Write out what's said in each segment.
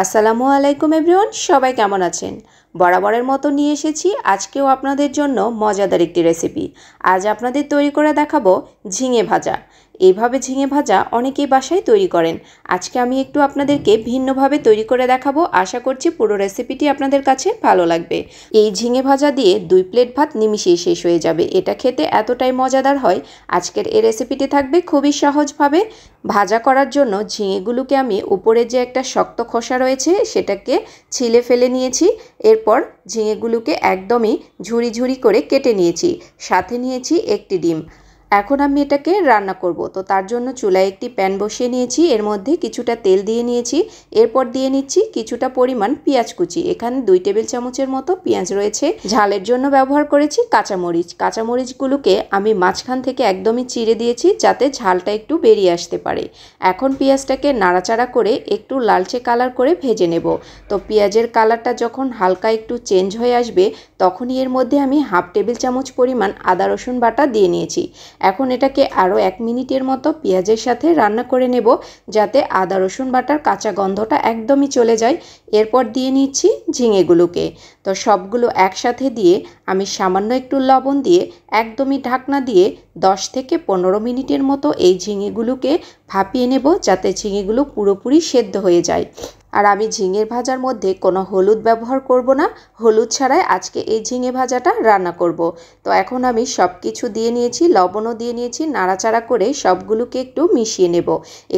আসসালামু আলাইকুম এভরিওয়ান, সবাই কেমন আছেন? বরাবরের মতো নিয়ে এসেছি আজকেও আপনাদের জন্য মজাদার একটি রেসিপি। আজ আপনাদের তৈরি করে দেখাবো ঝিঙে ভাজা। এইভাবে ঝিঙে ভাজা অনেকেই বাসায় তৈরি করেন। আজকে আমি একটু আপনাদেরকে ভিন্নভাবে তৈরি করে দেখাবো। আশা করছি পুরো রেসিপিটি আপনাদের কাছে ভালো লাগবে। এই ঝিঙে ভাজা দিয়ে 2 প্লেট ভাত নিমিশেই শেষ হয়ে যাবে। এটা খেতে এতটাই মজাদার হয়। আজকের এই রেসিপিটি থাকবে খুবই সহজভাবে। ভাজা করার জন্য ঝিঙেগুলোকে আমি উপরে যে একটা শক্ত খোসা রয়েছে সেটাকে ছিলে ফেলে নিয়েছি। এরপর ঝিঙেগুলোকে একদমই ঝুরি ঝুরি করে কেটে নিয়েছি। সাথে নিয়েছি একটি ডিম। এখন আমি এটাকে রান্না করব। তো তার জন্য চুলায় একটি প্যান বসিয়ে নিয়েছি, এর মধ্যে কিছুটা তেল দিয়ে নিয়েছি। এরপর দিয়ে নিচ্ছি কিছুটা পরিমাণ পেঁয়াজ কুচি। এখানে 2 টেবিল চামচের মতো পেঁয়াজ রয়েছে। ঝালের জন্য ব্যবহার করেছি কাঁচামরিচ। কাঁচামরিচগুলোকে আমি মাঝখান থেকে একদমই চিড়ে দিয়েছি যাতে ঝালটা একটু বেরিয়ে আসতে পারে। এখন পেঁয়াজটাকে নাড়াচাড়া করে একটু লালচে কালার করে ভেজে নেব। তো পেঁয়াজের কালারটা যখন হালকা একটু চেঞ্জ হয়ে আসবে তখনই এর মধ্যে আমি 1/2 টেবিল চামচ পরিমাণ আদা রসুন বাটা দিয়ে নিয়েছি। এখন এটাকে আরও 1 মিনিটের মতো পেঁয়াজের সাথে রান্না করে নেব যাতে আদা রসুন বাটার কাঁচা গন্ধটা একদমই চলে যায়। এরপর দিয়ে নিচ্ছি ঝিঙেগুলোকে। তো সবগুলো একসাথে দিয়ে আমি সামান্য একটু লবণ দিয়ে একদমই ঢাকনা দিয়ে 10 থেকে 15 মিনিটের মতো এই ঝিঙেগুলোকে ভাপিয়ে নেব যাতে ঝিঙেগুলো পুরোপুরি সেদ্ধ হয়ে যায়। আর আমি ঝিঙের ভাজার মধ্যে কোনো হলুদ ব্যবহার করব না। হলুদ ছাড়াই আজকে এই ঝিঙে ভাজাটা রান্না করব। তো এখন আমি সব কিছু দিয়ে নিয়েছি, লবণও দিয়ে নিয়েছি। নাড়াচাড়া করে সবগুলোকে একটু মিশিয়ে নেব।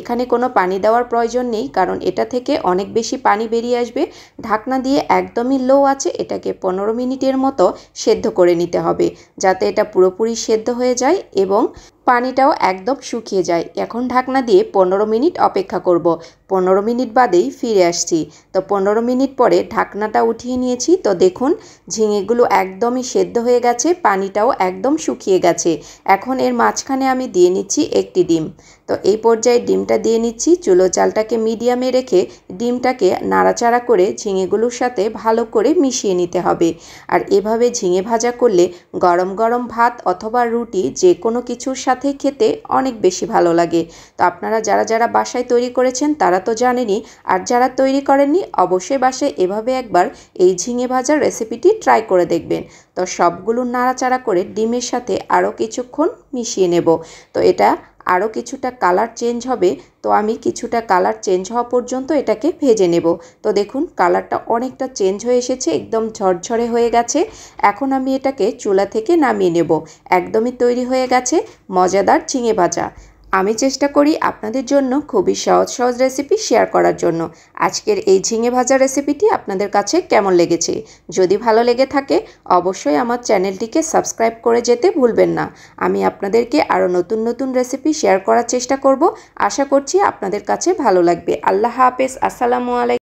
এখানে কোনো পানি দেওয়ার প্রয়োজন নেই কারণ এটা থেকে অনেক বেশি পানি বেরিয়ে আসবে। ঢাকনা দিয়ে একদমই লো আছে এটাকে 15 মিনিটের মতো সেদ্ধ করে নিতে হবে যাতে এটা পুরোপুরি সেদ্ধ হয়ে যায় এবং পানিটাও একদম শুকিয়ে যায়। এখন ঢাকনা দিয়ে 15 মিনিট অপেক্ষা করব। 15 মিনিট বাদেই ফিরে আসছি। তো 15 মিনিট পরে ঢাকনাটা উঠিয়ে নিয়েছি। তো দেখুন ঝিঙেগুলো একদমই সেদ্ধ হয়ে গেছে, পানিটাও একদম শুকিয়ে গেছে। এখন এর মাঝখানে আমি দিয়ে নিচ্ছি একটি ডিম। তো এই পর্যায়ে ডিমটা দিয়ে নিচ্ছি। চুলো জালটাকে মিডিয়ামে রেখে ডিমটাকে নাড়াচাড়া করে ঝিঙেগুলোর সাথে ভালো করে মিশিয়ে নিতে হবে। আর এভাবে ঝিঙে ভাজা করলে গরম গরম ভাত অথবা রুটি যে কোনো কিছুর সাথে খেতে অনেক বেশি ভালো লাগে। তো আপনারা যারা যারা বাসায় তৈরি করেছেন তারা তো জানেনই, আর যারা তৈরি করেননি অবশ্যই বাসায় এভাবে একবার এই ঝিঙে ভাজার রেসিপিটি ট্রাই করে দেখবেন। তো সবগুলো নাড়াচাড়া করে ডিমের সাথে আরও কিছুক্ষণ মিশিয়ে নেব। তো এটা আরও কিছুটা কালার চেঞ্জ হবে। তো আমি কিছুটা কালার চেঞ্জ হওয়া পর্যন্ত এটাকে ভেজে নেব। তো দেখুন কালারটা অনেকটা চেঞ্জ হয়ে এসেছে, একদম ঝরঝরে হয়ে গেছে। এখন আমি এটাকে চুলা থেকে নামিয়ে নেব। একদমই তৈরি হয়ে গেছে মজাদার ঝিঙে ভাজা। আমি চেষ্টা করি আপনাদের জন্য খুবই সহজ সহজ রেসিপি শেয়ার করার জন্য। আজকের এই ঝিঙে ভাজা রেসিপিটি আপনাদের কাছে কেমন লেগেছে? যদি ভালো লেগে থাকে অবশ্যই আমার চ্যানেলটিকে সাবস্ক্রাইব করে যেতে ভুলবেন না। আমি আপনাদেরকে আরও নতুন নতুন রেসিপি শেয়ার করার চেষ্টা করব। আশা করছি আপনাদের কাছে ভালো লাগবে। আল্লাহ হাফেজ। আসসালামু আলাইকুম।